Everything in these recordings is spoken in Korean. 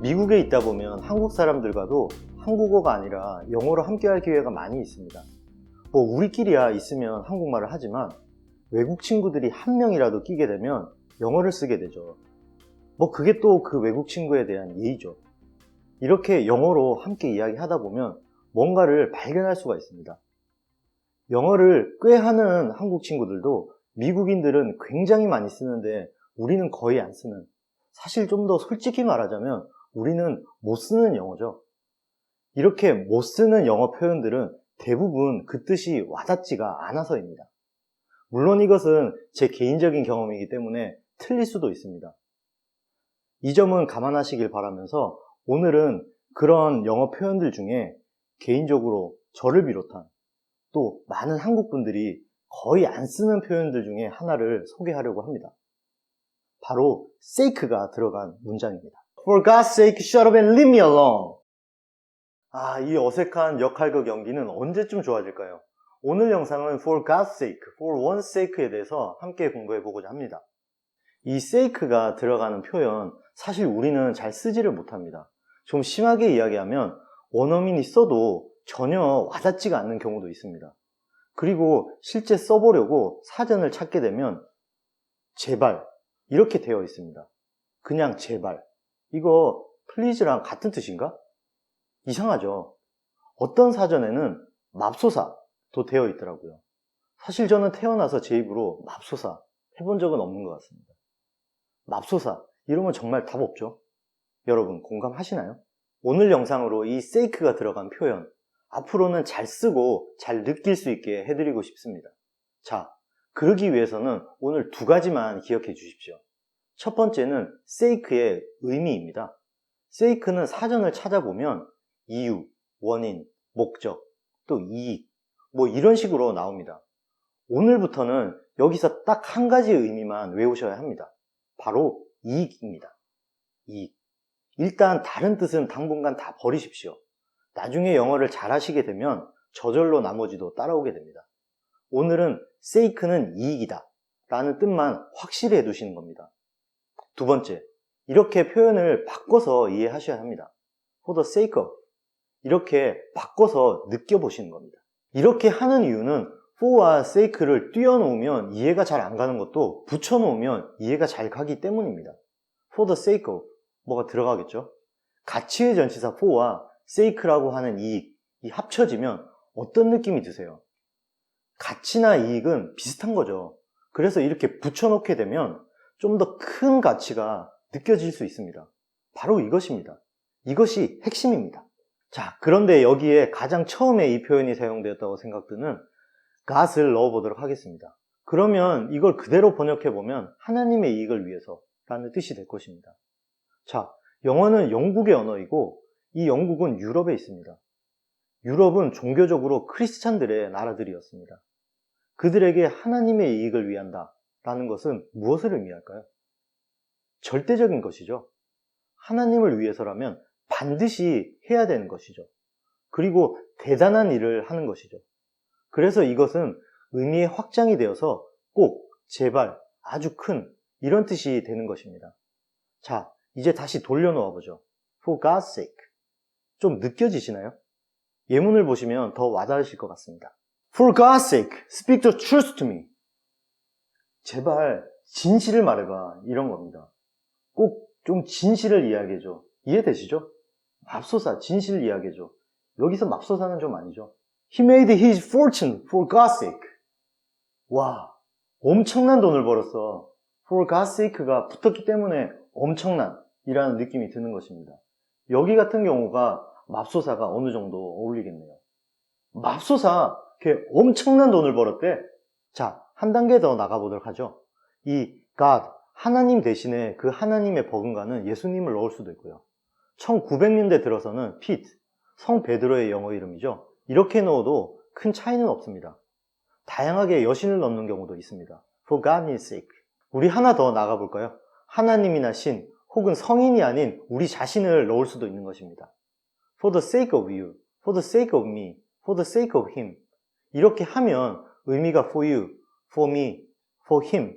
미국에 있다 보면 한국 사람들과도 한국어가 아니라 영어로 함께할 기회가 많이 있습니다. 뭐 우리끼리야 있으면 한국말을 하지만 외국 친구들이 한 명이라도 끼게 되면 영어를 쓰게 되죠. 뭐 그게 또 그 외국 친구에 대한 예의죠. 이렇게 영어로 함께 이야기하다 보면 뭔가를 발견할 수가 있습니다. 영어를 꽤 하는 한국 친구들도 미국인들은 굉장히 많이 쓰는데 우리는 거의 안 쓰는, 사실 좀 더 솔직히 말하자면 우리는 못 쓰는 영어죠. 이렇게 못 쓰는 영어 표현들은 대부분 그 뜻이 와닿지가 않아서입니다. 물론 이것은 제 개인적인 경험이기 때문에 틀릴 수도 있습니다. 이 점은 감안하시길 바라면서 오늘은 그런 영어 표현들 중에 개인적으로 저를 비롯한 또 많은 한국 분들이 거의 안 쓰는 표현들 중에 하나를 소개하려고 합니다. 바로 sake가 들어간 문장입니다. For God's sake, shut up and leave me alone. 이 어색한 역할극 연기는 언제쯤 좋아질까요? 오늘 영상은 For God's sake, for one's sake에 대해서 함께 공부해 보고자 합니다. 이 sake가 들어가는 표현, 사실 우리는 잘 쓰지를 못합니다. 좀 심하게 이야기하면 원어민이 써도 전혀 와닿지가 않는 경우도 있습니다. 그리고 실제 써보려고 사전을 찾게 되면 제발 이렇게 되어 있습니다. 그냥 제발. 이거 please랑 같은 뜻인가? 이상하죠. 어떤 사전에는 맙소사도 되어 있더라고요. 사실 저는 태어나서 제 입으로 맙소사 해본 적은 없는 것 같습니다. 맙소사 이러면 정말 답 없죠. 여러분 공감하시나요? 오늘 영상으로 이 sake가 들어간 표현 앞으로는 잘 쓰고 잘 느낄 수 있게 해드리고 싶습니다. 자, 그러기 위해서는 오늘 두 가지만 기억해 주십시오. 첫 번째는 sake의 의미입니다. sake는 사전을 찾아보면 이유, 원인, 목적, 또 이익, 뭐 이런 식으로 나옵니다. 오늘부터는 여기서 딱 한 가지 의미만 외우셔야 합니다. 바로 이익입니다. 이익. 일단 다른 뜻은 당분간 다 버리십시오. 나중에 영어를 잘 하시게 되면 저절로 나머지도 따라오게 됩니다. 오늘은 sake는 이익이다 라는 뜻만 확실히 해두시는 겁니다. 두 번째, 이렇게 표현을 바꿔서 이해하셔야 합니다. For the sake of, 이렇게 바꿔서 느껴보시는 겁니다. 이렇게 하는 이유는 for와 sake를 띄워놓으면 이해가 잘 안 가는 것도 붙여놓으면 이해가 잘 가기 때문입니다. For the sake of, 뭐가 들어가겠죠? 가치의 전치사 for와 sake라고 하는 이익, 이 합쳐지면 어떤 느낌이 드세요? 가치나 이익은 비슷한 거죠. 그래서 이렇게 붙여놓게 되면 좀 더 큰 가치가 느껴질 수 있습니다. 바로 이것입니다. 이것이 핵심입니다. 자, 그런데 여기에 가장 처음에 이 표현이 사용되었다고 생각드는 God을 넣어보도록 하겠습니다. 그러면 이걸 그대로 번역해보면 하나님의 이익을 위해서 라는 뜻이 될 것입니다. 자, 영어는 영국의 언어이고 이 영국은 유럽에 있습니다. 유럽은 종교적으로 크리스찬들의 나라들이었습니다. 그들에게 하나님의 이익을 위한다 라는 것은 무엇을 의미할까요? 절대적인 것이죠. 하나님을 위해서라면 반드시 해야 되는 것이죠. 그리고 대단한 일을 하는 것이죠. 그래서 이것은 의미의 확장이 되어서 꼭, 제발, 아주 큰 이런 뜻이 되는 것입니다. 자, 이제 다시 돌려놓아 보죠. For God's sake. 좀 느껴지시나요? 예문을 보시면 더 와닿으실 것 같습니다. For God's sake, speak the truth to me. 제발 진실을 말해봐, 이런 겁니다. 꼭 좀 진실을 이야기해줘. 이해되시죠? 맙소사, 진실을 이야기해줘. 여기서 맙소사는 좀 아니죠. He made his fortune for God's sake. 와, 엄청난 돈을 벌었어. For God's sake가 붙었기 때문에 엄청난 이라는 느낌이 드는 것입니다. 여기 같은 경우가 맙소사가 어느 정도 어울리겠네요. 맙소사, 걔 엄청난 돈을 벌었대. 자, 한 단계 더 나가보도록 하죠. 이 God, 하나님 대신에 그 하나님의 버금가는 예수님을 넣을 수도 있고요. 1900년대 들어서는 피트, 성 베드로의 영어 이름이죠. 이렇게 넣어도 큰 차이는 없습니다. 다양하게 여신을 넣는 경우도 있습니다. For God's sake. 우리 하나 더 나가볼까요? 하나님이나 신, 혹은 성인이 아닌 우리 자신을 넣을 수도 있는 것입니다. For the sake of you, for the sake of me, for the sake of him. 이렇게 하면 의미가 for you, for me, for him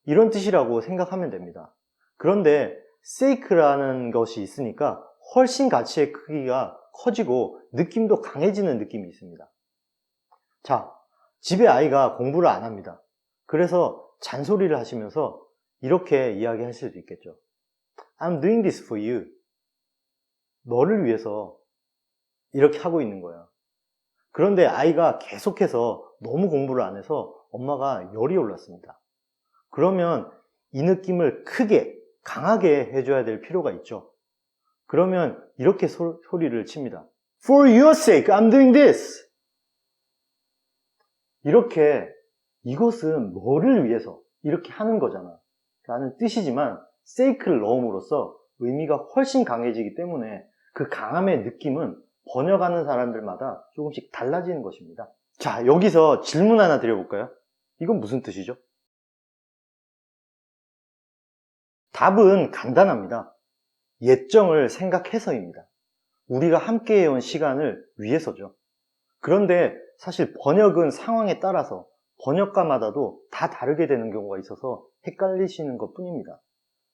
이런 뜻이라고 생각하면 됩니다. 그런데 sake라는 것이 있으니까 훨씬 가치의 크기가 커지고 느낌도 강해지는 느낌이 있습니다. 자, 집에 아이가 공부를 안 합니다. 그래서 잔소리를 하시면서 이렇게 이야기하실 수도 있겠죠. I'm doing this for you. 너를 위해서 이렇게 하고 있는 거야. 그런데 아이가 계속해서 너무 공부를 안 해서 엄마가 열이 올랐습니다. 그러면 이 느낌을 크게, 강하게 해줘야 될 필요가 있죠. 그러면 이렇게 소리를 칩니다. For your sake, I'm doing this. 이렇게 이것은 너를 위해서 이렇게 하는 거잖아 라는 뜻이지만 sake를 넣음으로써 의미가 훨씬 강해지기 때문에 그 강함의 느낌은 번역하는 사람들마다 조금씩 달라지는 것입니다. 자, 여기서 질문 하나 드려볼까요? 이건 무슨 뜻이죠? 답은 간단합니다. 예정을 생각해서입니다. 우리가 함께 해온 시간을 위해서죠. 그런데 사실 번역은 상황에 따라서 번역가마다도 다 다르게 되는 경우가 있어서 헷갈리시는 것 뿐입니다.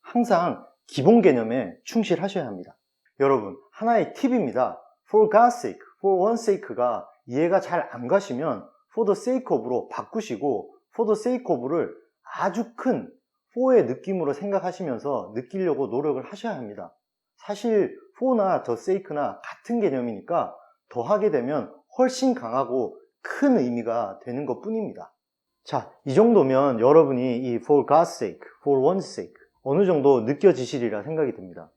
항상 기본 개념에 충실하셔야 합니다. 여러분, 하나의 팁입니다. For God's sake, for one's sake가 이해가 잘 안 가시면 for the sake of로 바꾸시고 for the sake of를 아주 큰 for의 느낌으로 생각하시면서 느끼려고 노력을 하셔야 합니다. 사실 for나 the sake나 같은 개념이니까 더하게 되면 훨씬 강하고 큰 의미가 되는 것 뿐입니다. 자, 이 정도면 여러분이 이 for God's sake, for one's sake 어느 정도 느껴지시리라 생각이 듭니다.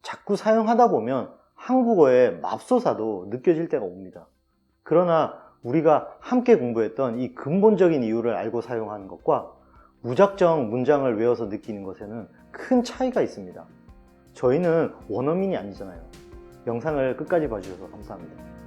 자꾸 사용하다 보면 한국어의 맙소사도 느껴질 때가 옵니다. 그러나 우리가 함께 공부했던 이 근본적인 이유를 알고 사용하는 것과 무작정 문장을 외워서 느끼는 것에는 큰 차이가 있습니다. 저희는 원어민이 아니잖아요. 영상을 끝까지 봐주셔서 감사합니다.